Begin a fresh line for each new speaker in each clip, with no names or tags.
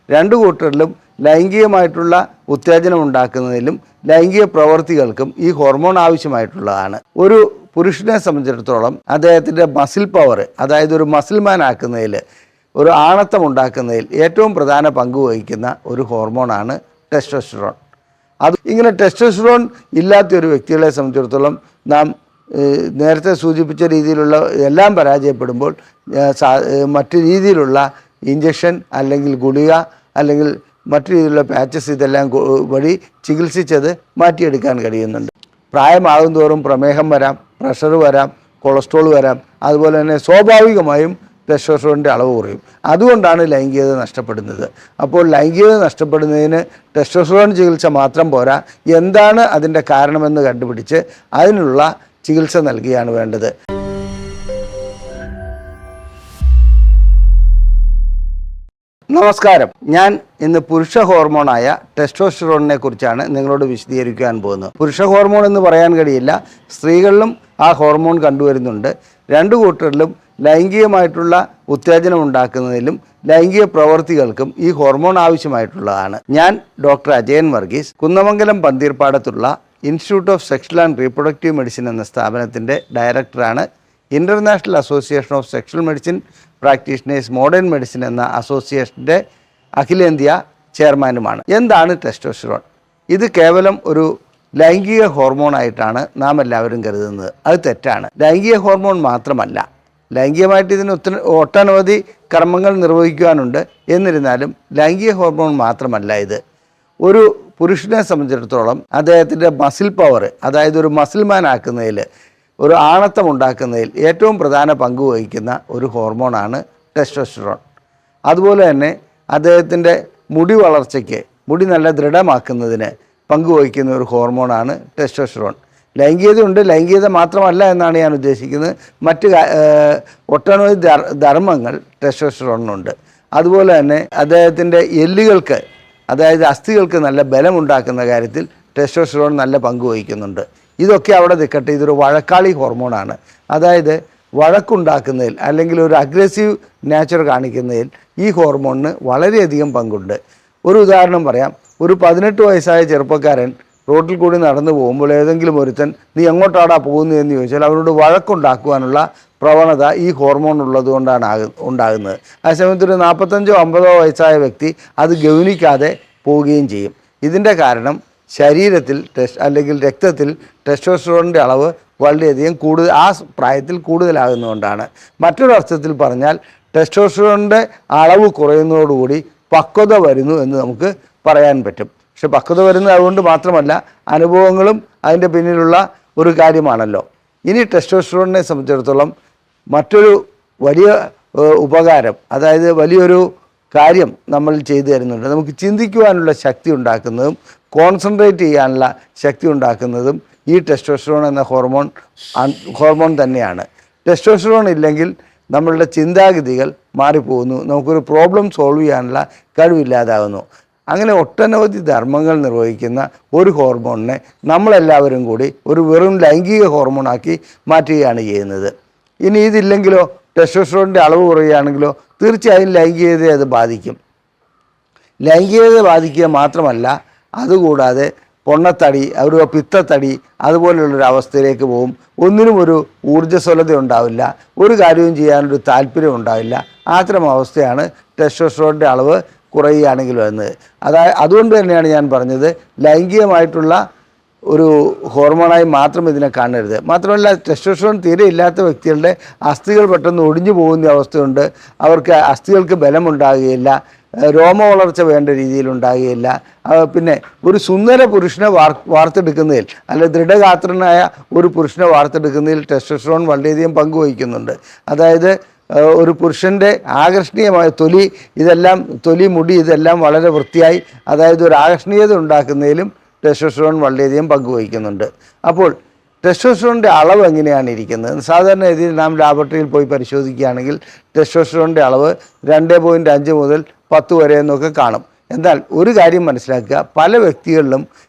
രണ്ട് കൂട്ടരിലും ലൈംഗികമായിട്ടുള്ള ഉത്തേജനം ഉണ്ടാക്കുന്നതിലും ലൈംഗിക പ്രവർത്തികൾക്കും ഈ ഹോർമോൺ ആവശ്യമായിട്ടുള്ളതാണ്. ഒരു പുരുഷനെ സംബന്ധിച്ചിടത്തോളം അദ്ദേഹത്തിൻ്റെ മസിൽ പവർ, അതായത് ഒരു മസിൽമാൻ ആക്കുന്നതിൽ, ഒരു ആണത്തം ഉണ്ടാക്കുന്നതിൽ ഏറ്റവും പ്രധാന പങ്ക് വഹിക്കുന്ന ഒരു ഹോർമോണാണ് ടെസ്റ്റോസ്റ്ററോൺ. അത് ഇങ്ങനെ ടെസ്റ്റോസ്റ്ററോൺ ഇല്ലാത്ത ഒരു വ്യക്തികളെ സംബന്ധിച്ചിടത്തോളം നാം നേരത്തെ സൂചിപ്പിച്ച രീതിയിലുള്ള എല്ലാം പരാജയപ്പെടുമ്പോൾ മറ്റു രീതിയിലുള്ള ഇഞ്ചക്ഷൻ അല്ലെങ്കിൽ ഗുളിക അല്ലെങ്കിൽ മറ്റു രീതിയിലുള്ള പാച്ചസ് ഇതെല്ലാം വഴി ചികിത്സിച്ചത് മാറ്റിയെടുക്കാൻ കഴിയുന്നുണ്ട്. പ്രായമാകും തോറും പ്രമേഹം വരാം, പ്രഷർ വരാം, കൊളസ്ട്രോൾ വരാം. അതുപോലെ തന്നെ സ്വാഭാവികമായും ടെസ്റ്റോസ്റ്ററോണിൻ്റെ അളവ് കുറയും. അതുകൊണ്ടാണ് ലൈംഗികത നഷ്ടപ്പെടുന്നത്. അപ്പോൾ ലൈംഗികത നഷ്ടപ്പെടുന്നതിന് ടെസ്റ്റോസ്റ്ററോൺ ചികിത്സ മാത്രം പോരാ, എന്താണ് അതിൻ്റെ കാരണമെന്ന് കണ്ടുപിടിച്ച് അതിനുള്ള ചികിത്സ നൽകുകയാണ് വേണ്ടത്. നമസ്കാരം. ഞാൻ ഇന്ന് പുരുഷ ഹോർമോണായ ടെസ്റ്റോസ്റ്ററോണിനെ കുറിച്ചാണ് നിങ്ങളോട് വിശദീകരിക്കാൻ പോകുന്നത്. പുരുഷ ഹോർമോൺ എന്ന് പറയാൻ കഴിയില്ല, സ്ത്രീകളിലും ആ ഹോർമോൺ കണ്ടുവരുന്നുണ്ട്. രണ്ട് കൂട്ടരിലും ലൈംഗികമായിട്ടുള്ള ഉത്തേജനം ഉണ്ടാക്കുന്നതിലും ലൈംഗിക പ്രവർത്തികൾക്കും ഈ ഹോർമോൺ ആവശ്യമായിട്ടുള്ളതാണ്. ഞാൻ ഡോക്ടർ അജയൻ വർഗീസ്, കുന്നമംഗലം പന്തീർപ്പാടത്തുള്ള institute of sexual and reproductive medicine എന്ന സ്ഥാപനത്തിൻ്റെ ഡയറക്ടറാണ്. International association of sexual medicine practitioners modern medicine എന്ന അസോസിയേഷൻ്റെ അഖിലേന്ത്യാ ചെയർമാനുമാണ്. എന്താണ് ടെസ്റ്റോസ്റ്ററോൺ? ഇത് കേവലം ഒരു ലൈംഗിക ഹോർമോണായിട്ടാണ് നാം എല്ലാവരും കരുതുന്നത്. അത് തെറ്റാണ്. ലൈംഗിക ഹോർമോൺ മാത്രമല്ല, ലൈംഗികമായിട്ട് ഇതിന് ഒട്ടനവധി കർമ്മങ്ങൾ നിർവഹിക്കുവാനുണ്ട്. എന്നിരുന്നാലും ലൈംഗിക ഹോർമോൺ മാത്രമല്ല ഇത്. ഒരു പുരുഷനെ സംബന്ധിച്ചിടത്തോളം അദ്ദേഹത്തിൻ്റെ മസിൽ പവർ, അതായത് ഒരു മസിൽമാൻ ആക്കുന്നതിൽ, ഒരു ആണത്തം ഉണ്ടാക്കുന്നതിൽ ഏറ്റവും പ്രധാന പങ്ക് വഹിക്കുന്ന ഒരു ഹോർമോണാണ് ടെസ്റ്റോസ്റ്ററോൺ. അതുപോലെ തന്നെ അദ്ദേഹത്തിൻ്റെ മുടി വളർച്ചയ്ക്ക്, മുടി നല്ല ദൃഢമാക്കുന്നതിന് പങ്കുവഹിക്കുന്ന ഒരു ഹോർമോണാണ് ടെസ്റ്റോസ്റ്ററോൺ. ലൈംഗികതയുണ്ട്, ലൈംഗികത മാത്രമല്ല എന്നാണ് ഞാൻ ഉദ്ദേശിക്കുന്നത്. മറ്റ് ഒട്ടനവധി ധർമ്മങ്ങൾ ടെസ്റ്റോസ്റ്ററോണിനുണ്ട്. അതുപോലെ തന്നെ അദ്ദേഹത്തിൻ്റെ എല്ലുകൾക്ക്, അതായത് അസ്ഥികൾക്ക് നല്ല ബലമുണ്ടാക്കുന്ന കാര്യത്തിൽ ടെസ്റ്റോസ്റ്ററോൺ നല്ല പങ്ക് വഹിക്കുന്നുണ്ട്. ഇതൊക്കെ അവിടെ നിൽക്കട്ടെ, ഇതൊരു വഴക്കാളി ഹോർമോണാണ്. അതായത് വഴക്കുണ്ടാക്കുന്നതിൽ അല്ലെങ്കിൽ ഒരു അഗ്രസീവ് നേച്ചർ കാണിക്കുന്നതിൽ ഈ ഹോർമോണിന് വളരെയധികം പങ്കുണ്ട്. ഒരു ഉദാഹരണം പറയാം. ഒരു 18 വയസ്സായ ചെറുപ്പക്കാരൻ റോഡിൽ കൂടി നടന്നു പോകുമ്പോൾ ഏതെങ്കിലും ഒരുത്തൻ നീ എങ്ങോട്ടാടാ പോകുന്നത് എന്ന് ചോദിച്ചാൽ അവരോട് വഴക്കുണ്ടാക്കുവാനുള്ള പ്രവണത ഈ ഹോർമോൺ ഉള്ളതുകൊണ്ടാണ് ഉണ്ടാകുന്നത്. അതേസമയത്ത് ഒരു 45 50 വയസ്സായ വ്യക്തി അത് ഗൗനിക്കാതെ പോവുകയും ചെയ്യും. ഇതിൻ്റെ കാരണം ശരീരത്തിൽ അല്ലെങ്കിൽ രക്തത്തിൽ ടെസ്റ്റോസ്റ്ററോണിൻ്റെ അളവ് വളരെയധികം ആ പ്രായത്തിൽ കൂടുതലാകുന്നതുകൊണ്ടാണ്. മറ്റൊരർത്ഥത്തിൽ പറഞ്ഞാൽ ടെസ്റ്റോസ്റ്ററോണിൻ്റെ അളവ് കുറയുന്നതോടുകൂടി പക്വത വരുന്നു എന്ന് നമുക്ക് പറയാൻ പറ്റും. പക്ഷെ പക്വത വരുന്നത് അതുകൊണ്ട് മാത്രമല്ല, അനുഭവങ്ങളും അതിൻ്റെ പിന്നിലുള്ള ഒരു കാര്യമാണല്ലോ. ഇനി ടെസ്റ്റോസ്റ്ററോണിനെ സംബന്ധിച്ചിടത്തോളം മറ്റൊരു വലിയ ഉപകാരം, അതായത് വലിയൊരു കാര്യം നമ്മൾ ചെയ്തു തരുന്നുണ്ട്. നമുക്ക് ചിന്തിക്കുവാനുള്ള ശക്തി ഉണ്ടാക്കുന്നതും കോൺസെൻട്രേറ്റ് ചെയ്യാനുള്ള ശക്തി ഉണ്ടാക്കുന്നതും ഈ ടെസ്റ്റോസ്റ്ററോൺ എന്ന ഹോർമോൺ തന്നെയാണ്. ടെസ്റ്റോസ്റ്ററോൺ ഇല്ലെങ്കിൽ നമ്മളുടെ ചിന്താഗതികൾ മാറിപ്പോകുന്നു, നമുക്കൊരു പ്രോബ്ലം സോൾവ് ചെയ്യാനുള്ള കഴിവില്ലാതാകുന്നു. അങ്ങനെ ഒട്ടനവധി ധർമ്മങ്ങൾ നിർവഹിക്കുന്ന ഒരു ഹോർമോണിനെ നമ്മളെല്ലാവരും കൂടി ഒരു വെറും ലൈംഗിക ഹോർമോണാക്കി മാറ്റുകയാണ് ചെയ്യുന്നത്. ഇനി ഇതില്ലെങ്കിലോ, ടെസ്റ്റോസ്റ്ററോണിൻ്റെ അളവ് കുറയുകയാണെങ്കിലോ തീർച്ചയായും ലൈംഗികതയെ അത് ബാധിക്കും. ലൈംഗികത ബാധിക്കുക മാത്രമല്ല, അതുകൂടാതെ പൊണ്ണത്തടി, ഒരു പിത്തത്തടി അതുപോലെയുള്ളൊരു അവസ്ഥയിലേക്ക് പോകും. ഒന്നിനും ഒരു ഊർജ്ജസ്വലത ഉണ്ടാവില്ല, ഒരു കാര്യവും ചെയ്യാനൊരു താല്പര്യം ഉണ്ടാവില്ല. അത്തരം അവസ്ഥയാണ് ടെസ്റ്റോസ്റ്ററോണിൻ്റെ അളവ് കുറയുകയാണെങ്കിൽ വരുന്നത്. അതുകൊണ്ട് തന്നെയാണ് ഞാൻ പറഞ്ഞത് ലൈംഗികമായിട്ടുള്ള ഒരു ഹോർമോണായി മാത്രം ഇതിനെ കാണരുത്. മാത്രമല്ല, ടെസ്റ്റോസ്റ്ററോൺ തീരെ ഇല്ലാത്ത വ്യക്തികളുടെ അസ്ഥികൾ പെട്ടെന്ന് ഒടിഞ്ഞു പോകുന്ന അവസ്ഥയുണ്ട്. അവർക്ക് അസ്ഥികൾക്ക് ബലമുണ്ടാകുകയില്ല, രോമ വളർച്ച വേണ്ട രീതിയിലുണ്ടാകുകയില്ല. പിന്നെ ഒരു സുന്ദര പുരുഷനെ വാർത്തെടുക്കുന്നതിൽ, അല്ലെ ദൃഢഗാത്രനായ ഒരു പുരുഷനെ വാർത്തെടുക്കുന്നതിൽ ടെസ്റ്റോസ്റ്ററോൺ വളരെയധികം പങ്കുവഹിക്കുന്നുണ്ട്. അതായത് ഒരു പുരുഷൻ്റെ ആകർഷണീയമായ തൊലി, മുടി ഇതെല്ലാം വളരെ വൃത്തിയായി, അതായത് ഒരു ആകർഷണീയത ഉണ്ടാക്കുന്നതിലും ടെസ്റ്റോസ്റ്ററോൺ വളരെയധികം പങ്കുവഹിക്കുന്നുണ്ട്. അപ്പോൾ ടെസ്റ്റോസ്റ്ററോണിൻ്റെ അളവ് എങ്ങനെയാണ് ഇരിക്കുന്നത്? സാധാരണ രീതിയിൽ നാം ലാബറട്ടറിയിൽ പോയി പരിശോധിക്കുകയാണെങ്കിൽ ടെസ്റ്റോസ്റ്ററോണിൻ്റെ അളവ് 2.5 മുതൽ 10 വരെ എന്നൊക്കെ കാണും. എന്നാൽ ഒരു കാര്യം മനസ്സിലാക്കുക, പല വ്യക്തികളിലും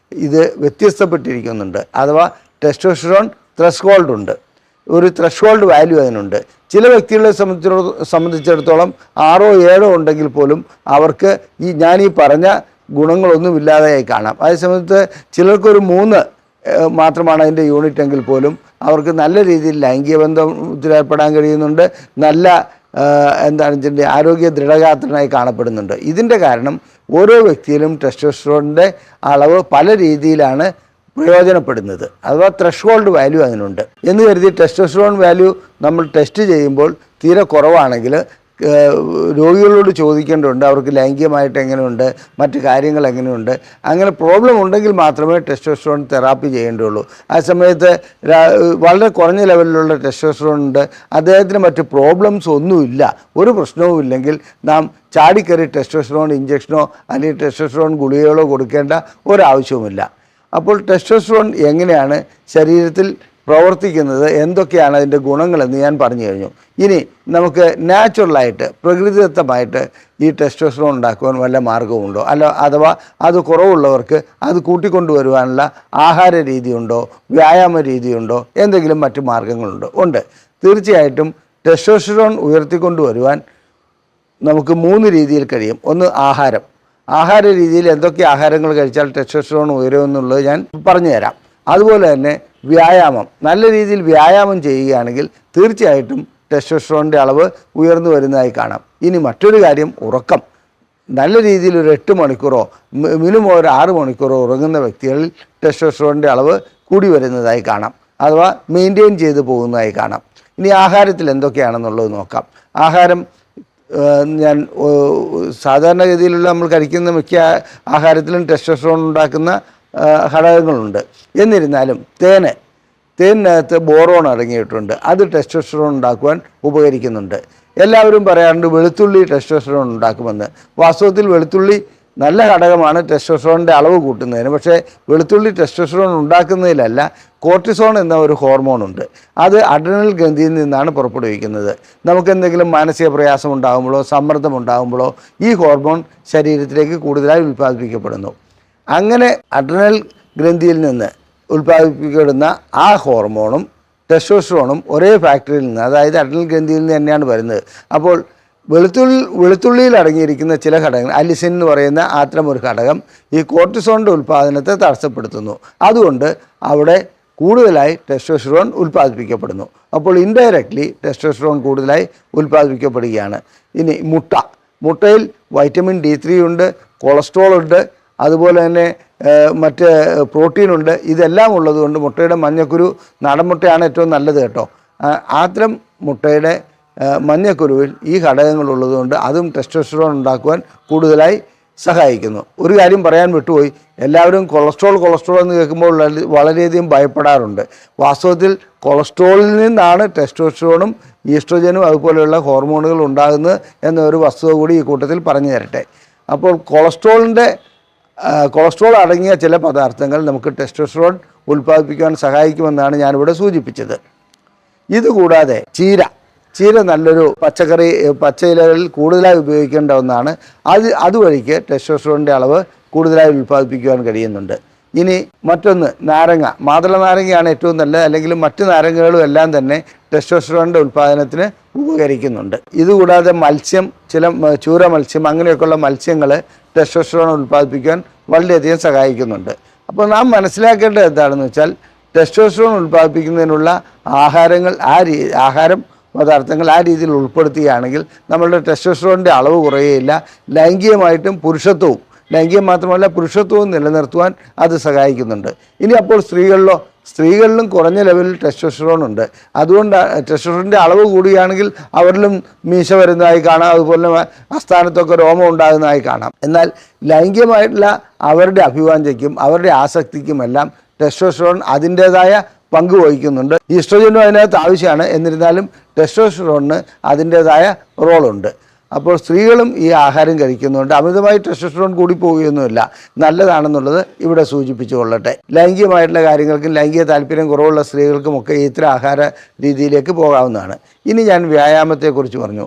ഇത് വ്യത്യസ്തപ്പെട്ടിരിക്കുന്നുണ്ട്. അഥവാ ടെസ്റ്റോസ്റ്ററോൺ ത്രെഷ്ഹോൾഡ് ഉണ്ട്. ഒരു ത്രഷോൾഡ് വാല്യൂ അതിനുണ്ട്. ചില വ്യക്തികളെ സംബന്ധിച്ചിടത്തോളം 6 7 ഉണ്ടെങ്കിൽ പോലും അവർക്ക് ഞാൻ ഈ പറഞ്ഞ ഗുണങ്ങളൊന്നുമില്ലാതെയായി കാണാം. അതേസമയത്ത് ചിലർക്കൊരു 3 മാത്രമാണ് അതിൻ്റെ യൂണിറ്റ് എങ്കിൽ പോലും അവർക്ക് നല്ല രീതിയിൽ ലൈംഗിക ബന്ധത്തിലേർപ്പെടാൻ കഴിയുന്നുണ്ട്, നല്ല എന്താണ് ഇതിൻ്റെ ആരോഗ്യ ദൃഢഗാത്രനായി കാണപ്പെടുന്നുണ്ട്. ഇതിൻ്റെ കാരണം ഓരോ വ്യക്തിയിലും ടെസ്റ്റോസ്റ്ററോണിൻ്റെ അളവ് പല രീതിയിലാണ് പ്രയോജനപ്പെടുന്നത്. അഥവാ ത്രഷോൾഡ് വാല്യൂ അതിനുണ്ട് എന്ന് കരുതി ടെസ്റ്റോസ്റ്ററോൺ വാല്യൂ നമ്മൾ ടെസ്റ്റ് ചെയ്യുമ്പോൾ തീരെ കുറവാണെങ്കിൽ രോഗികളോട് ചോദിക്കേണ്ടതുണ്ട് അവർക്ക് ലൈംഗികമായിട്ട് എങ്ങനെയുണ്ട്, മറ്റു കാര്യങ്ങൾ എങ്ങനെയുണ്ട്. അങ്ങനെ പ്രോബ്ലം ഉണ്ടെങ്കിൽ മാത്രമേ ടെസ്റ്റോസ്റ്ററോൺ തെറാപ്പി ചെയ്യേണ്ടതുള്ളൂ. ആ സമയത്ത് വളരെ കുറഞ്ഞ ലെവലിലുള്ള ടെസ്റ്റോസ്റ്ററോൺ ഉണ്ട്, അദ്ദേഹത്തിന് മറ്റ് പ്രോബ്ലംസ് ഒന്നുമില്ല, ഒരു പ്രശ്നവും ഇല്ലെങ്കിൽ നാം ചാടിക്കറി ടെസ്റ്റോസ്റ്ററോൺ ഇഞ്ചക്ഷനോ അല്ലെങ്കിൽ ടെസ്റ്റോസ്റ്ററോൺ ഗുളികകളോ കൊടുക്കേണ്ട ഒരാവശ്യവുമില്ല. അപ്പോൾ ടെസ്റ്റോസ്റ്ററോൺ എങ്ങനെയാണ് ശരീരത്തിൽ പ്രവർത്തിക്കുന്നത്, എന്തൊക്കെയാണ് അതിൻ്റെ ഗുണങ്ങളെന്ന് ഞാൻ പറഞ്ഞു കഴിഞ്ഞു. ഇനി നമുക്ക് നാച്ചുറലായിട്ട് പ്രകൃതിദത്തമായിട്ട് ഈ ടെസ്റ്റോസ്റ്ററോൺ ഉണ്ടാക്കുവാൻ വല്ല മാർഗമുണ്ടോ, അഥവാ അത് കുറവുള്ളവർക്ക് അത് കൂട്ടിക്കൊണ്ടുവരുവാനുള്ള ആഹാര രീതിയുണ്ടോ, വ്യായാമ രീതിയുണ്ടോ, എന്തെങ്കിലും മറ്റു മാർഗങ്ങളുണ്ടോ? ഉണ്ട്. തീർച്ചയായിട്ടും ടെസ്റ്റോസ്റ്ററോൺ ഉയർത്തിക്കൊണ്ടുവരുവാൻ നമുക്ക് 3 രീതിയിൽ കഴിയും. ഒന്ന് ആഹാര രീതിയിൽ എന്തൊക്കെ ആഹാരങ്ങൾ കഴിച്ചാൽ ടെസ്റ്റോസ്റ്ററോൺ ഉയരുമെന്നുള്ളത് ഞാൻ പറഞ്ഞു തരാം. അതുപോലെ തന്നെ വ്യായാമം, നല്ല രീതിയിൽ വ്യായാമം ചെയ്യുകയാണെങ്കിൽ തീർച്ചയായിട്ടും ടെസ്റ്റോസ്റ്ററോണിൻ്റെ അളവ് ഉയർന്നു വരുന്നതായി കാണാം. ഇനി മറ്റൊരു കാര്യം, ഉറക്കം. നല്ല രീതിയിൽ ഒരു 8 മണിക്കൂറോ മിനിമം ഒരു 6 മണിക്കൂറോ ഉറങ്ങുന്ന വ്യക്തികളിൽ ടെസ്റ്റോസ്റ്ററോണിൻ്റെ അളവ് കൂടി വരുന്നതായി കാണാം, അഥവാ മെയിൻറ്റെയിൻ ചെയ്ത് പോകുന്നതായി കാണാം. ഇനി ആഹാരത്തിൽ എന്തൊക്കെയാണെന്നുള്ളത് നോക്കാം. ആഹാരം ഞാൻ സാധാരണഗതിയിലുള്ള നമ്മൾ കഴിക്കുന്ന മിക്ക ആഹാരത്തിലും ടെസ്റ്റോസ്റ്ററോൺ ഉണ്ടാക്കുന്ന ഘടകങ്ങളുണ്ട്. എന്നിരുന്നാലും തേനിനകത്ത് ബോറോൺ അടങ്ങിയിട്ടുണ്ട്, അത് ടെസ്റ്റോസ്റ്ററോൺ ഉണ്ടാക്കുവാൻ ഉപകരിക്കുന്നുണ്ട്. എല്ലാവരും പറയാറുണ്ട് വെളുത്തുള്ളി ടെസ്റ്റോസ്റ്ററോൺ ഉണ്ടാക്കുമെന്ന്. വാസ്തവത്തിൽ വെളുത്തുള്ളി നല്ല ഘടകമാണ് ടെസ്റ്റോസ്റ്ററോണിൻ്റെ അളവ് കൂട്ടുന്നതിന്. പക്ഷേ വെളുത്തുള്ളി ടെസ്റ്റോസ്റ്ററോൺ ഉണ്ടാക്കുന്നതിലല്ല, കോർട്ടിസോൺ എന്ന ഒരു ഹോർമോണുണ്ട്, അത് അഡ്രിനൽ ഗ്രന്ഥിയിൽ നിന്നാണ് പുറപ്പെടുവിക്കുന്നത്. നമുക്കെന്തെങ്കിലും മാനസിക പ്രയാസം ഉണ്ടാകുമ്പോഴോ സമ്മർദ്ദം ഉണ്ടാകുമ്പോഴോ ഈ ഹോർമോൺ ശരീരത്തിലേക്ക് കൂടുതലായി ഉൽപ്പാദിപ്പിക്കപ്പെടുന്നു. അങ്ങനെ അഡ്രിനൽ ഗ്രന്ഥിയിൽ നിന്ന് ഉൽപ്പാദിപ്പിക്കപ്പെടുന്ന ആ ഹോർമോണും ടെസ്റ്റോസ്റ്ററോണും ഒരേ ഫാക്ടറിയിൽ നിന്ന്, അതായത് അഡ്രിനൽ ഗ്രന്ഥിയിൽ നിന്ന് തന്നെയാണ് വരുന്നത്. അപ്പോൾ വെളുത്തുള്ളിയിൽ അടങ്ങിയിരിക്കുന്ന ചില ഘടകങ്ങൾ, അലിസിൻ എന്ന് പറയുന്ന അത്തരം ഒരു ഘടകം ഈ കോർട്ടിസോണിൻ്റെ ഉൽപ്പാദനത്തെ തടസ്സപ്പെടുത്തുന്നു. അതുകൊണ്ട് അവിടെ കൂടുതലായി ടെസ്റ്റോസ്റ്ററോൺ ഉൽപ്പാദിപ്പിക്കപ്പെടുന്നു. അപ്പോൾ ഇൻഡയറക്റ്റ്ലി ടെസ്റ്റോസ്റ്ററോൺ കൂടുതലായി ഉൽപ്പാദിപ്പിക്കപ്പെടുകയാണ്. ഇനി മുട്ടയിൽ വൈറ്റമിൻ D3 ഉണ്ട്, കൊളസ്ട്രോൾ ഉണ്ട്, അതുപോലെ തന്നെ മറ്റ് പ്രോട്ടീനുണ്ട്. ഇതെല്ലാം ഉള്ളതുകൊണ്ട് മുട്ടയുടെ മഞ്ഞക്കുരു, നാടൻ മുട്ടയാണ് ഏറ്റവും നല്ലത് കേട്ടോ. അത്തരം മുട്ടയുടെ മഞ്ഞക്കുരുവിൽ ഈ ഘടകങ്ങളുള്ളതുകൊണ്ട് അതും ടെസ്റ്റോസ്റ്ററോൺ ഉണ്ടാക്കുവാൻ കൂടുതലായി സഹായിക്കുന്നു. ഒരു കാര്യം പറയാൻ വിട്ടുപോയി, എല്ലാവരും കൊളസ്ട്രോൾ എന്ന് കേൾക്കുമ്പോൾ വളരെയധികം ഭയപ്പെടാറുണ്ട്. വാസ്തവത്തിൽ കൊളസ്ട്രോളിൽ നിന്നാണ് ടെസ്റ്റോസ്റ്ററോണും ഈസ്ട്രോജനും അതുപോലെയുള്ള ഹോർമോണുകൾ ഉണ്ടാകുന്നത് എന്നൊരു വസ്തുത കൂടി ഈ കൂട്ടത്തിൽ പറഞ്ഞു തരട്ടെ. അപ്പോൾ കൊളസ്ട്രോൾ അടങ്ങിയ ചില പദാർത്ഥങ്ങൾ നമുക്ക് ടെസ്റ്റോസ്റ്ററോൺ ഉൽപ്പാദിപ്പിക്കാൻ സഹായിക്കുമെന്നാണ് ഞാനിവിടെ സൂചിപ്പിച്ചത്. ഇതുകൂടാതെ ചീര നല്ലൊരു പച്ചയിലകളിൽ കൂടുതലായി ഉപയോഗിക്കേണ്ട ഒന്നാണ്. അതുവഴിക്ക് ടെസ്റ്റോസ്റ്ററോണിൻ്റെ അളവ് കൂടുതലായി ഉൽപ്പാദിപ്പിക്കുവാൻ കഴിയുന്നുണ്ട്. ഇനി മറ്റൊന്ന്, മാതള നാരങ്ങയാണ് ഏറ്റവും നല്ലത്, അല്ലെങ്കിൽ മറ്റ് നാരങ്ങകളും എല്ലാം തന്നെ ടെസ്റ്റോസ്റ്ററോണിൻ്റെ ഉൽപ്പാദനത്തിന് ഉപകരിക്കുന്നുണ്ട്. ഇതുകൂടാതെ ചൂര മത്സ്യം അങ്ങനെയൊക്കെയുള്ള മത്സ്യങ്ങൾ ടെസ്റ്റോസ്റ്ററോൺ ഉൽപ്പാദിപ്പിക്കാൻ വളരെയധികം സഹായിക്കുന്നുണ്ട്. അപ്പോൾ നാം മനസ്സിലാക്കേണ്ടത് എന്താണെന്ന് വെച്ചാൽ, ടെസ്റ്റോസ്റ്ററോൺ ഉൽപ്പാദിപ്പിക്കുന്നതിനുള്ള ആഹാരം പദാർത്ഥങ്ങൾ ആ രീതിയിൽ ഉൾപ്പെടുത്തുകയാണെങ്കിൽ നമ്മളുടെ ടെസ്റ്റോസ്റ്ററോണിൻ്റെ അളവ് കുറയുകയില്ല. ലൈംഗികം മാത്രമല്ല പുരുഷത്വവും നിലനിർത്തുവാൻ അത് സഹായിക്കുന്നുണ്ട്. ഇനി അപ്പോൾ സ്ത്രീകളിലും കുറഞ്ഞ ലെവലിൽ ടെസ്റ്റോസ്റ്ററോൺ ഉണ്ട്. അതുകൊണ്ട് ടെസ്റ്റോസ്റ്ററോണിൻ്റെ അളവ് കൂടുകയാണെങ്കിൽ അവരിലും മീശ വരുന്നതായി കാണാം, അതുപോലെ അസ്ഥാനത്തൊക്കെ രോമം ഉണ്ടാകുന്നതായി കാണാം. എന്നാൽ ലൈംഗികമായിട്ടുള്ള അവരുടെ അഭിവാഞ്ചയ്ക്കും അവരുടെ ആസക്തിക്കുമെല്ലാം ടെസ്റ്റോസ്റ്ററോൺ അതിൻ്റേതായ പങ്ക് വഹിക്കുന്നുണ്ട്. ഈസ്ട്രോജനും അതിനകത്ത് ആവശ്യമാണ്, എന്നിരുന്നാലും ടെസ്റ്റോസ്റ്ററോണിന് അതിൻ്റേതായ റോളുണ്ട്. അപ്പോൾ സ്ത്രീകളും ഈ ആഹാരം കഴിക്കുന്നുണ്ട്. അമിതമായി ടെസ്റ്റോസ്റ്ററോൺ കൂടിപ്പോവുകയൊന്നുമില്ല, നല്ലതാണെന്നുള്ളത് ഇവിടെ സൂചിപ്പിച്ചു കൊള്ളട്ടെ. ലൈംഗികമായിട്ടുള്ള കാര്യങ്ങൾക്കും ലൈംഗിക താല്പര്യം കുറവുള്ള സ്ത്രീകൾക്കുമൊക്കെ ഇത്തരം ആഹാര രീതിയിലേക്ക് പോകാവുന്നതാണ്. ഇനി ഞാൻ വ്യായാമത്തെക്കുറിച്ച് പറഞ്ഞു.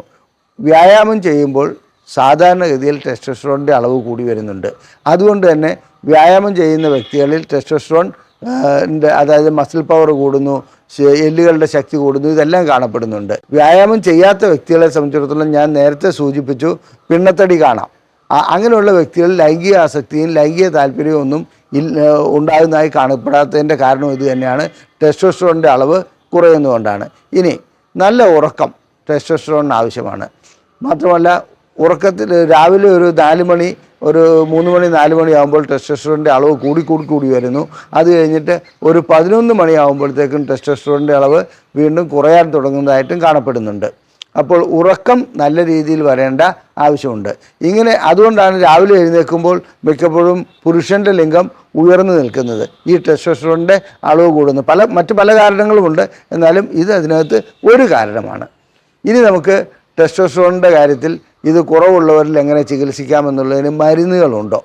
വ്യായാമം ചെയ്യുമ്പോൾ സാധാരണഗതിയിൽ ടെസ്റ്റോസ്റ്ററോണിൻ്റെ അളവ് കൂടി വരുന്നുണ്ട്. അതുകൊണ്ട് തന്നെ വ്യായാമം ചെയ്യുന്ന വ്യക്തികളിൽ ടെസ്റ്റോസ്റ്ററോൺ അതായത് മസിൽ പവർ കൂടുന്നു, എല്ലുകളുടെ ശക്തി കൂടുന്നു, ഇതെല്ലാം കാണപ്പെടുന്നുണ്ട്. വ്യായാമം ചെയ്യാത്ത വ്യക്തികളെ സംബന്ധിച്ചിടത്തോളം ഞാൻ നേരത്തെ സൂചിപ്പിച്ചു, പിണ്ണത്തടി കാണാം. അങ്ങനെയുള്ള വ്യക്തികൾ ലൈംഗിക ആസക്തിയും ലൈംഗിക താല്പര്യവും ഒന്നും ഉണ്ടാകുന്നതായി കാണപ്പെടാത്തതിൻ്റെ കാരണം ഇത് തന്നെയാണ്, ടെസ്റ്റോസ്റ്ററോണിൻ്റെ അളവ് കുറയുന്നതുകൊണ്ടാണ്. ഇനി നല്ല ഉറക്കം ടെസ്റ്റോസ്റ്ററോണിന് ആവശ്യമാണ്. മാത്രമല്ല ഉറക്കത്തിൽ രാവിലെ ഒരു 4 മണി, ഒരു 3 മണി 4 മണി ആകുമ്പോൾ ടെസ്റ്റോസ്റ്ററോണിൻ്റെ അളവ് കൂടി വരുന്നു. അത് കഴിഞ്ഞിട്ട് ഒരു 11 മണിയാകുമ്പോഴത്തേക്കും ടെസ്റ്റോസ്റ്ററോണിൻ്റെ അളവ് വീണ്ടും കുറയാൻ തുടങ്ങുന്നതായിട്ടും കാണപ്പെടുന്നുണ്ട്. അപ്പോൾ ഉറക്കം നല്ല രീതിയിൽ വരേണ്ട ആവശ്യമുണ്ട്. അതുകൊണ്ടാണ് രാവിലെ എഴുന്നേൽക്കുമ്പോൾ മിക്കപ്പോഴും പുരുഷൻ്റെ ലിംഗം ഉയർന്നു നിൽക്കുന്നത്, ഈ ടെസ്റ്റോസ്റ്ററോണിൻ്റെ അളവ് കൂടുന്നു. മറ്റ് പല കാരണങ്ങളുമുണ്ട്, എന്നാലും ഇത് അതിനകത്ത് ഒരു കാരണമാണ്. ഇനി നമുക്ക് ടെസ്റ്റോസ്റ്ററോണിൻ്റെ കാര്യത്തിൽ ഇത് കുറവുള്ളവരിൽ എങ്ങനെ ചികിത്സിക്കാമെന്നുള്ളതിന് മരുന്നുകളുണ്ടോ,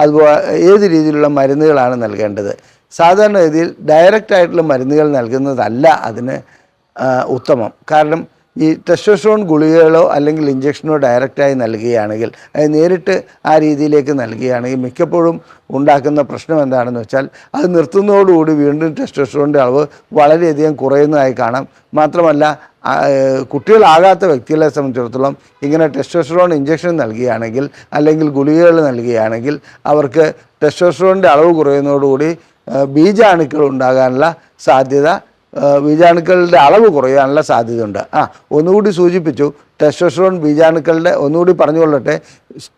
അതുപോലെ ഏത് രീതിയിലുള്ള മരുന്നുകളാണ് നൽകേണ്ടത്? സാധാരണഗതിയിൽ ഡയറക്റ്റായിട്ടുള്ള മരുന്നുകൾ നൽകുന്നതല്ല അതിന് ഉത്തമം. കാരണം ഈ ടെസ്റ്റോസ്റ്ററോൺ ഗുളികകളോ അല്ലെങ്കിൽ ഇഞ്ചക്ഷനോ ഡയറക്റ്റായി നൽകുകയാണെങ്കിൽ, അത് നേരിട്ട് ആ രീതിയിലേക്ക് നൽകുകയാണെങ്കിൽ മിക്കപ്പോഴും ഉണ്ടാക്കുന്ന പ്രശ്നം എന്താണെന്ന് വെച്ചാൽ, അത് നിർത്തുന്നതോടുകൂടി വീണ്ടും ടെസ്റ്റോസ്റ്ററോണിൻ്റെ അളവ് വളരെയധികം കുറയുന്നതായി കാണാം. മാത്രമല്ല കുട്ടികളാകാത്ത വ്യക്തികളെ സംബന്ധിച്ചിടത്തോളം ഇങ്ങനെ ടെസ്റ്റോസ്റ്ററോൺ ഇഞ്ചക്ഷൻ നൽകുകയാണെങ്കിൽ അല്ലെങ്കിൽ ഗുളികകൾ നൽകുകയാണെങ്കിൽ അവർക്ക് ടെസ്റ്റോസ്റ്ററോണിൻ്റെ അളവ് കുറയുന്നതോടുകൂടി ബീജാണുക്കൾ ഉണ്ടാകാനുള്ള സാധ്യത, ബീജാണുക്കളുടെ അളവ് കുറയാനുള്ള സാധ്യതയുണ്ട്. ഒന്നുകൂടി സൂചിപ്പിച്ചു, ടെസ്റ്റോസ്റ്ററോൺ ബീജാണുക്കളുടെ, ഒന്നുകൂടി പറഞ്ഞുകൊള്ളട്ടെ,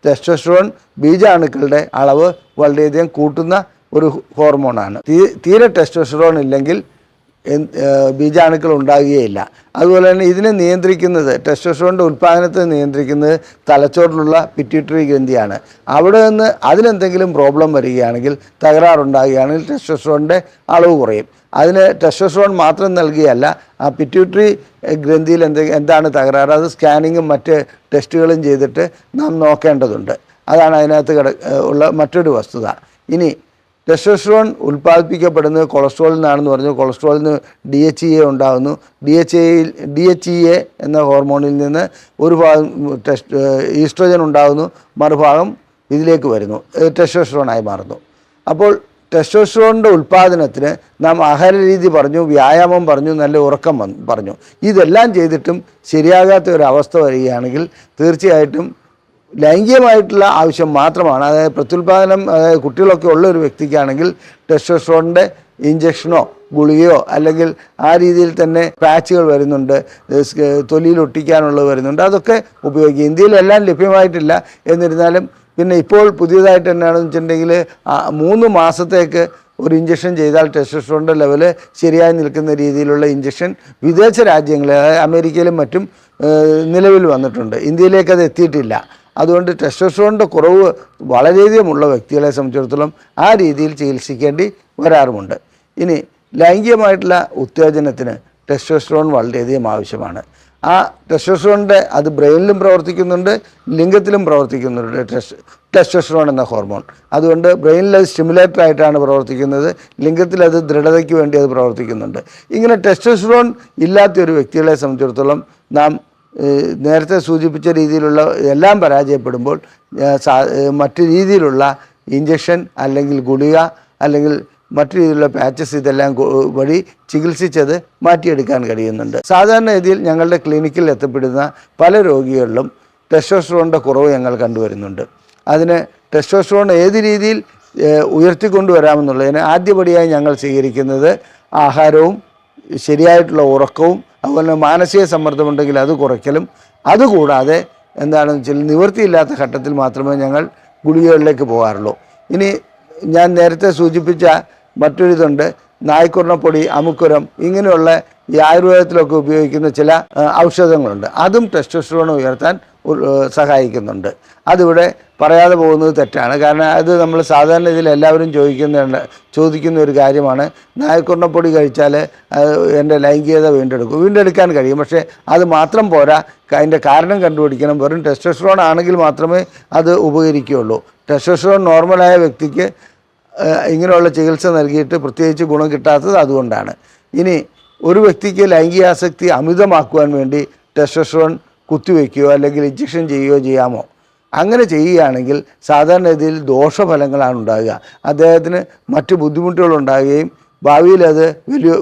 ടെസ്റ്റോസ്റ്ററോൺ ബീജാണുക്കളുടെ അളവ് വളരെയധികം കൂട്ടുന്ന ഒരു ഹോർമോണാണ്. തീരെ ടെസ്റ്റോസ്റ്ററോൺ ഇല്ലെങ്കിൽ ബീജാണുക്കൾ ഉണ്ടാകുകയില്ല. അതുപോലെ തന്നെ ഇതിനെ നിയന്ത്രിക്കുന്നത്, ടെസ്റ്റോസ്റ്ററോണിൻ്റെ ഉൽപ്പാദനത്തെ നിയന്ത്രിക്കുന്നത് തലച്ചോറിലുള്ള പിറ്റ്യൂട്ടറി ഗ്രന്ഥിയാണ്. അവിടെ നിന്ന് അതിനെന്തെങ്കിലും പ്രോബ്ലം വരികയാണെങ്കിൽ, തകരാറുണ്ടാകുകയാണെങ്കിൽ ടെസ്റ്റോസ്റ്ററോണിൻ്റെ അളവ് കുറയും. അതിന് ടെസ്റ്റോസ്റ്ററോൺ മാത്രം നൽകുകയല്ല, ആ പിറ്റ്യൂട്ടറി ഗ്രന്ഥിയിൽ എന്താണ് തകരാറ്, അത് സ്കാനിങ്ങും മറ്റ് ടെസ്റ്റുകളും ചെയ്തിട്ട് നാം നോക്കേണ്ടതുണ്ട്. അതാണ് അതിനകത്ത് ഉള്ള മറ്റൊരു വസ്തുത. ഇനി ടെസ്റ്റോസ്റ്ററോൺ ഉൽപ്പാദിപ്പിക്കപ്പെടുന്നത് കൊളസ്ട്രോളിൽ നിന്നാണെന്ന് പറഞ്ഞു. കൊളസ്ട്രോളിൽ നിന്ന് DHEA ഉണ്ടാകുന്നു. DHEA എന്ന ഹോർമോണിൽ നിന്ന് ഒരു ഭാഗം ഈസ്ട്രോജൻ ഉണ്ടാകുന്നു, മറുഭാഗം ഇതിലേക്ക് വരുന്നു, ടെസ്റ്റോസ്റ്ററോണായി മാറുന്നു. അപ്പോൾ ടെസ്റ്റോസ്റ്ററോണിൻ്റെ ഉൽപ്പാദനത്തിന് നാം ആഹാര രീതി പറഞ്ഞു, വ്യായാമം പറഞ്ഞു, നല്ല ഉറക്കം പറഞ്ഞു. ഇതെല്ലാം ചെയ്തിട്ടും ശരിയാകാത്ത ഒരു അവസ്ഥ വരികയാണെങ്കിൽ തീർച്ചയായിട്ടും ലൈംഗികമായിട്ടുള്ള ആവശ്യം മാത്രമാണ്, അതായത് പ്രത്യുൽപാദനം, അതായത് കുട്ടികളൊക്കെ ഉള്ള ഒരു വ്യക്തിക്കാണെങ്കിൽ ടെസ്റ്റോസ്റ്ററോണിൻ്റെ ഇഞ്ചക്ഷനോ ഗുളികയോ അല്ലെങ്കിൽ ആ രീതിയിൽ തന്നെ പാച്ചുകൾ വരുന്നുണ്ട്, തൊലിയിൽ ഒട്ടിക്കാനുള്ളത് വരുന്നുണ്ട്, അതൊക്കെ ഉപയോഗിക്കുക. ഇന്ത്യയിലെല്ലാം ലഭ്യമായിട്ടില്ല. എന്നിരുന്നാലും പിന്നെ ഇപ്പോൾ പുതിയതായിട്ട് എന്നാണെന്ന് വെച്ചിട്ടുണ്ടെങ്കിൽ 3 മാസത്തേക്ക് ഒരു ഇഞ്ചക്ഷൻ ചെയ്താൽ ടെസ്റ്റോസ്റ്ററോണിൻ്റെ ലെവല് ശരിയായി നിൽക്കുന്ന രീതിയിലുള്ള ഇഞ്ചക്ഷൻ വിദേശ രാജ്യങ്ങളിൽ, അതായത് അമേരിക്കയിലും മറ്റും നിലവിൽ വന്നിട്ടുണ്ട്. ഇന്ത്യയിലേക്ക് അത് എത്തിയിട്ടില്ല. അതുകൊണ്ട് ടെസ്റ്റോസ്റ്ററോണിൻ്റെ കുറവ് വളരെയധികമുള്ള വ്യക്തികളെ സംബന്ധിച്ചിടത്തോളം ആ രീതിയിൽ ചികിത്സിക്കേണ്ടി വരാറുമുണ്ട്. ഇനി ലൈംഗികമായിട്ടുള്ള ഉത്തേജനത്തിന് ടെസ്റ്റോസ്റ്ററോൺ വളരെയധികം ആവശ്യമാണ്. ആ ടെസ്റ്റോസ്റ്ററോണിൻ്റെ അത് ബ്രെയിനിലും പ്രവർത്തിക്കുന്നുണ്ട്, ലിംഗത്തിലും പ്രവർത്തിക്കുന്നുണ്ട് ടെസ്റ്റോസ്റ്ററോൺ എന്ന ഹോർമോൺ. അതുകൊണ്ട് ബ്രെയിനിൽ അത് സ്റ്റിമുലേറ്റർ ആയിട്ടാണ് പ്രവർത്തിക്കുന്നത്, ലിംഗത്തിൽ അത് ദൃഢതയ്ക്ക് വേണ്ടി അത് പ്രവർത്തിക്കുന്നുണ്ട്. ഇങ്ങനെ ടെസ്റ്റോസ്റ്ററോൺ ഇല്ലാത്തൊരു വ്യക്തികളെ സംബന്ധിച്ചിടത്തോളം നാം നേരത്തെ സൂചിപ്പിച്ച രീതിയിലുള്ള എല്ലാം പരാജയപ്പെടുമ്പോൾ മറ്റു രീതിയിലുള്ള ഇഞ്ചക്ഷൻ അല്ലെങ്കിൽ ഗുളിക അല്ലെങ്കിൽ മറ്റു രീതിയിലുള്ള പാച്ചസ് ഇതെല്ലാം വഴി ചികിത്സിച്ചത് മാറ്റിയെടുക്കാൻ കഴിയുന്നുണ്ട്. സാധാരണ രീതിയിൽ ഞങ്ങളുടെ ക്ലിനിക്കിൽ എത്തപ്പെടുന്ന പല രോഗികളിലും ടെസ്റ്റോസ്റ്ററോണിൻ്റെ കുറവ് ഞങ്ങൾ കണ്ടുവരുന്നുണ്ട്. അതിന് ടെസ്റ്റോസ്റ്ററോൺ ഏത് രീതിയിൽ ഉയർത്തിക്കൊണ്ടുവരാമെന്നുള്ളതിന് ആദ്യപടിയായി ഞങ്ങൾ സ്വീകരിക്കുന്നത് ആഹാരവും ശരിയായിട്ടുള്ള ഉറക്കവും അതുപോലെ മാനസിക സമ്മർദ്ദമുണ്ടെങ്കിൽ അത് കുറയ്ക്കലും, അതുകൂടാതെ എന്താണെന്ന് വെച്ചാൽ നിവൃത്തിയില്ലാത്ത ഘട്ടത്തിൽ മാത്രമേ ഞങ്ങൾ ഗുളികകളിലേക്ക് പോകാറുള്ളൂ. ഇനി ഞാൻ നേരത്തെ സൂചിപ്പിച്ച മറ്റൊരിതുണ്ട്, നായ്ക്കുറണപ്പൊടി, അമുക്കുരം, ഇങ്ങനെയുള്ള ഈ ആയുർവേദത്തിലൊക്കെ ഉപയോഗിക്കുന്ന ചില ഔഷധങ്ങളുണ്ട്. അതും ടെസ്റ്റോസ്റ്ററോൺ ഉയർത്താൻ സഹായിക്കുന്നുണ്ട്. അതിവിടെ പറയാതെ പോകുന്നത് തെറ്റാണ്. കാരണം അത് നമ്മൾ സാധാരണ ഇതിൽ എല്ലാവരും ചോദിക്കുന്ന ഒരു കാര്യമാണ്. നായ്ക്കുറണപ്പൊടി കഴിച്ചാൽ എൻ്റെ ലൈംഗികത വീണ്ടെടുക്കാൻ കഴിയും. പക്ഷേ അത് മാത്രം പോരാ, അതിൻ്റെ കാരണം കണ്ടുപിടിക്കണം. വെറും ടെസ്റ്റോസ്റ്ററോൺ ആണെങ്കിൽ മാത്രമേ അത് ഉപകരിക്കുകയുള്ളൂ. ടെസ്റ്റോസ്റ്ററോൺ നോർമലായ വ്യക്തിക്ക് ഇങ്ങനെയുള്ള ചികിത്സ നൽകിയിട്ട് പ്രത്യേകിച്ച് ഗുണം കിട്ടാത്തത് അതുകൊണ്ടാണ്. ഇനി ഒരു വ്യക്തിക്ക് ലൈംഗികാസക്തി അമിതമാക്കുവാൻ വേണ്ടി ടെസ്റ്റോസ്റ്ററോൺ കുത്തിവെക്കുകയോ അല്ലെങ്കിൽ ഇഞ്ചക്ഷൻ ചെയ്യുകയോ ചെയ്യാമോ? അങ്ങനെ ചെയ്യുകയാണെങ്കിൽ സാധാരണഗതിയിൽ ദോഷഫലങ്ങളാണ് ഉണ്ടാകുക. അദ്ദേഹത്തിന് മറ്റ് ബുദ്ധിമുട്ടുകൾ ഉണ്ടാകുകയും ഭാവിയിൽ അത്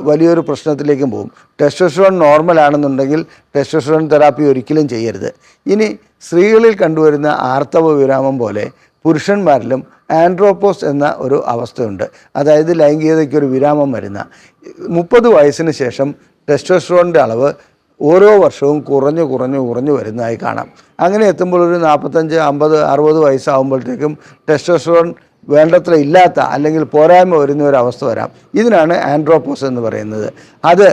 വലിയൊരു പ്രശ്നത്തിലേക്കും പോകും. ടെസ്റ്റോസ്റ്ററോൺ നോർമൽ ആണെന്നുണ്ടെങ്കിൽ ടെസ്റ്റോസ്റ്ററോൺ തെറാപ്പി ഒരിക്കലും ചെയ്യരുത്. ഇനി സ്ത്രീകളിൽ കണ്ടുവരുന്ന ആർത്തവ വിരാമം പോലെ പുരുഷന്മാരിലും ആൻഡ്രോപ്പോസ് എന്ന ഒരു അവസ്ഥയുണ്ട്. അതായത് ലൈംഗികതയ്ക്കൊരു വിരാമം വരുന്ന 30 വയസ്സിന് ശേഷം ടെസ്റ്റോസ്റ്ററോണിൻ്റെ അളവ് ഓരോ വർഷവും കുറഞ്ഞു വരുന്നതായി കാണാം. അങ്ങനെ എത്തുമ്പോൾ ഒരു 45, 50, 60 വയസ്സാകുമ്പോഴത്തേക്കും ടെസ്റ്റോസ്റ്ററോൺ വേണ്ടത്ര ഇല്ലാത്ത അല്ലെങ്കിൽ പോരായ്മ വരുന്ന ഒരു അവസ്ഥ വരാം. ഇതിനാണ് ആൻഡ്രോപ്പോസ് എന്ന് പറയുന്നത്. അത്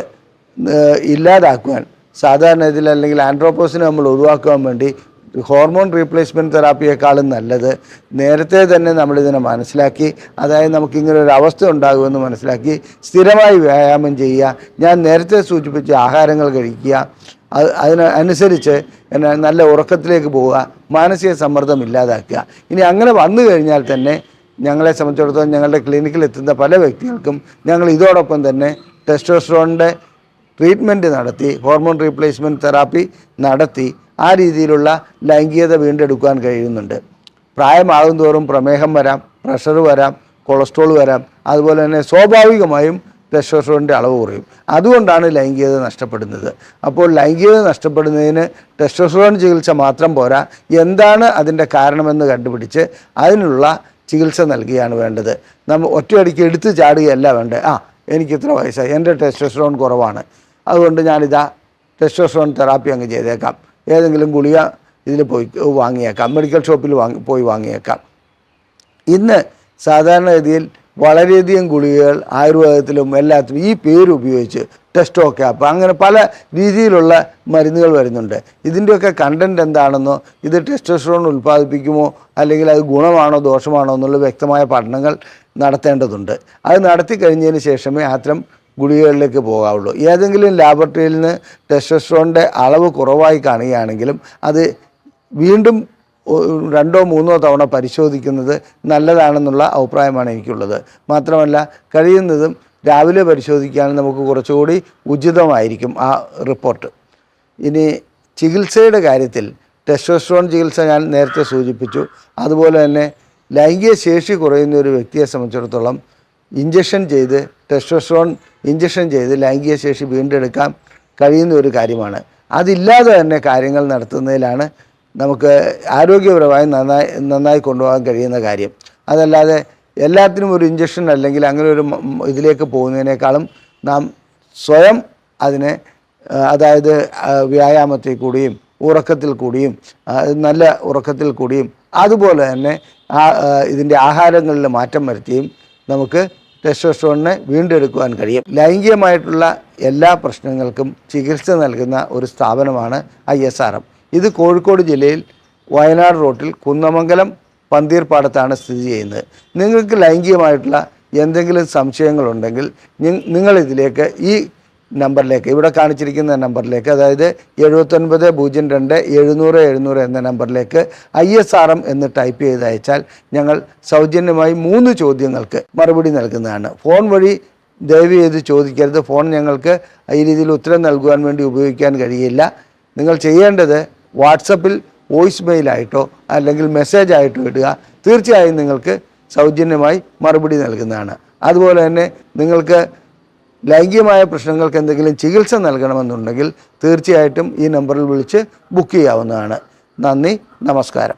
ഇല്ലാതാക്കുവാൻ സാധാരണ ഇതിൽ അല്ലെങ്കിൽ ആൻഡ്രോപ്പോസിനെ നമ്മൾ ഒഴിവാക്കുവാൻ വേണ്ടി ഹോർമോൺ റീപ്ലേസ്മെൻറ്റ് തെറാപ്പിയേക്കാളും നല്ലത് നേരത്തെ തന്നെ നമ്മളിതിനെ മനസ്സിലാക്കി, അതായത് നമുക്കിങ്ങനെ ഒരു അവസ്ഥ ഉണ്ടാകുമെന്ന് മനസ്സിലാക്കി സ്ഥിരമായി വ്യായാമം ചെയ്യുക, ഞാൻ നേരത്തെ സൂചിപ്പിച്ച ആഹാരങ്ങൾ കഴിക്കുക, അതിനനുസരിച്ച് നല്ല ഉറക്കത്തിലേക്ക് പോവുക, മാനസിക സമ്മർദ്ദം ഇല്ലാതാക്കുക. ഇനി അങ്ങനെ വന്നു കഴിഞ്ഞാൽ തന്നെ ഞങ്ങളെ സംബന്ധിച്ചിടത്തോളം ഞങ്ങളുടെ ക്ലിനിക്കിൽ എത്തുന്ന പല വ്യക്തികൾക്കും ഞങ്ങൾ ഇതോടൊപ്പം തന്നെ ടെസ്റ്റോസ്റ്ററോണിൻ്റെ ട്രീറ്റ്മെൻറ്റ് നടത്തി, ഹോർമോൺ റീപ്ലേസ്മെൻറ്റ് തെറാപ്പി നടത്തി ആ രീതിയിലുള്ള ലൈംഗികത വീണ്ടെടുക്കാൻ കഴിയുന്നുണ്ട്. പ്രായമാകും തോറും പ്രമേഹം വരാം, പ്രഷർ വരാം, കൊളസ്ട്രോൾ വരാം, അതുപോലെ തന്നെ സ്വാഭാവികമായും ടെസ്റ്റോസ്റ്ററോണിൻ്റെ അളവ് കുറയും. അതുകൊണ്ടാണ് ലൈംഗികത നഷ്ടപ്പെടുന്നത്. അപ്പോൾ ലൈംഗികത നഷ്ടപ്പെടുന്നതിന് ടെസ്റ്റോസ്റ്ററോൺ ചികിത്സ മാത്രം പോരാ, എന്താണ് അതിൻ്റെ കാരണമെന്ന് കണ്ടുപിടിച്ച് അതിനുള്ള ചികിത്സ നൽകുകയാണ് വേണ്ടത്. നമ്മൾ ഒറ്റയടിക്ക് എടുത്ത് ചാടുകയല്ല വേണ്ടത്. എനിക്ക് ഇത്ര വയസ്സായി, എൻ്റെ ടെസ്റ്റോസ്റ്ററോൺ കുറവാണ്, അതുകൊണ്ട് ഞാനിതാ ടെസ്റ്റോസ്റ്ററോൺ തെറാപ്പി അങ്ങ് ചെയ്തേക്കാം, ഏതെങ്കിലും ഗുളിക ഇതിൽ പോയി വാങ്ങിയേക്കാം, മെഡിക്കൽ ഷോപ്പിൽ പോയി വാങ്ങിയേക്കാം. ഇന്ന് സാധാരണഗതിയിൽ വളരെയധികം ഗുളികകൾ ആയുർവേദത്തിലും എല്ലാത്തിലും ഈ പേരുപയോഗിച്ച് ടെസ്റ്റോ ക്യാപ്പ് അങ്ങനെ പല രീതിയിലുള്ള മരുന്നുകൾ വരുന്നുണ്ട്. ഇതിൻ്റെയൊക്കെ കണ്ടൻറ്റ് എന്താണെന്നോ ഇത് ടെസ്റ്റോസ്റ്ററോൺ ഉൽപ്പാദിപ്പിക്കുമോ അല്ലെങ്കിൽ അത് ഗുണമാണോ ദോഷമാണോ എന്നുള്ള വ്യക്തമായ പഠനങ്ങൾ നടത്തേണ്ടതുണ്ട്. അത് നടത്തി കഴിഞ്ഞതിന് ശേഷമേ അത്തരം ഗുളികകളിലേക്ക് പോകാവുള്ളൂ. ഏതെങ്കിലും ലാബറട്ടറിയിൽ നിന്ന് ടെസ്റ്റോസ്റ്ററോണിൻ്റെ അളവ് കുറവായി കാണുകയാണെങ്കിലും അത് വീണ്ടും 2 or 3 തവണ പരിശോധിക്കുന്നത് നല്ലതാണെന്നുള്ള അഭിപ്രായമാണ് എനിക്കുള്ളത്. മാത്രമല്ല കഴിയുന്നതും രാവിലെ പരിശോധിക്കുകയാണെങ്കിൽ നമുക്ക് കുറച്ചുകൂടി ഉചിതമായിരിക്കും ആ റിപ്പോർട്ട്. ഇനി ചികിത്സയുടെ കാര്യത്തിൽ ടെസ്റ്റോസ്റ്ററോൺ ചികിത്സ ഞാൻ നേരത്തെ സൂചിപ്പിച്ചു. അതുപോലെ തന്നെ ലൈംഗിക ശേഷി കുറയുന്ന ഒരു വ്യക്തിയെ സംബന്ധിച്ചിടത്തോളം ടെസ്റ്റോസ്റ്ററോൺ ഇഞ്ചക്ഷൻ ചെയ്ത് ലൈംഗിക ശേഷി വീണ്ടെടുക്കാൻ കഴിയുന്ന ഒരു കാര്യമാണ്. അതില്ലാതെ തന്നെ കാര്യങ്ങൾ നടത്തുന്നതിലാണ് നമുക്ക് ആരോഗ്യപരമായി നന്നായി കൊണ്ടുപോകാൻ കഴിയുന്ന കാര്യം. അതല്ലാതെ എല്ലാത്തിനും ഒരു ഇഞ്ചക്ഷൻ അല്ലെങ്കിൽ അങ്ങനെ ഒരു ഇതിലേക്ക് പോകുന്നതിനേക്കാളും നാം സ്വയം അതിനെ അതായത് വ്യായാമത്തിൽ കൂടിയും ഉറക്കത്തിൽ കൂടിയും നല്ല ഉറക്കത്തിൽ കൂടിയും അതുപോലെ തന്നെ ഇതിൻ്റെ ആഹാരങ്ങളിൽ മാറ്റം വരുത്തിയും നമുക്ക് ടെസ്റ്റോസ്റ്ററോണിനെ വീണ്ടെടുക്കുവാൻ കഴിയും. ലൈംഗികമായിട്ടുള്ള എല്ലാ പ്രശ്നങ്ങൾക്കും ചികിത്സ നൽകുന്ന ഒരു സ്ഥാപനമാണ് ISRM. ഇത് കോഴിക്കോട് ജില്ലയിൽ വയനാട് റോട്ടിൽ കുന്നമംഗലം പന്തീർപ്പാടത്താണ് സ്ഥിതി ചെയ്യുന്നത്. നിങ്ങൾക്ക് ലൈംഗികമായിട്ടുള്ള എന്തെങ്കിലും സംശയങ്ങളുണ്ടെങ്കിൽ നിങ്ങളിതിലേക്ക് ഈ നമ്പറിലേക്ക്, ഇവിടെ കാണിച്ചിരിക്കുന്ന നമ്പറിലേക്ക്, അതായത് 7902700700 എന്ന നമ്പറിലേക്ക് ISRM എന്ന് ടൈപ്പ് ചെയ്ത് അയച്ചാൽ ഞങ്ങൾ സൗജന്യമായി 3 ചോദ്യങ്ങൾക്ക് മറുപടി നൽകുന്നതാണ്. ഫോൺ വഴി ദയവ് ചെയ്ത് ചോദിക്കരുത്. ഫോൺ ഞങ്ങൾക്ക് ഈ രീതിയിൽ ഉത്തരം നൽകുവാൻ വേണ്ടി ഉപയോഗിക്കാൻ കഴിയില്ല. നിങ്ങൾ ചെയ്യേണ്ടത് വാട്സപ്പിൽ വോയിസ് മെയിലായിട്ടോ അല്ലെങ്കിൽ മെസ്സേജ് ആയിട്ടോ ഇടുക. തീർച്ചയായും നിങ്ങൾക്ക് സൗജന്യമായി മറുപടി നൽകുന്നതാണ്. അതുപോലെ തന്നെ നിങ്ങൾക്ക് ലൈംഗികമായ പ്രശ്നങ്ങൾക്ക് എന്തെങ്കിലും ചികിത്സ നൽകണമെന്നുണ്ടെങ്കിൽ തീർച്ചയായിട്ടും ഈ നമ്പറിൽ വിളിച്ച് ബുക്ക് ചെയ്യാവുന്നതാണ്. നന്ദി, നമസ്കാരം.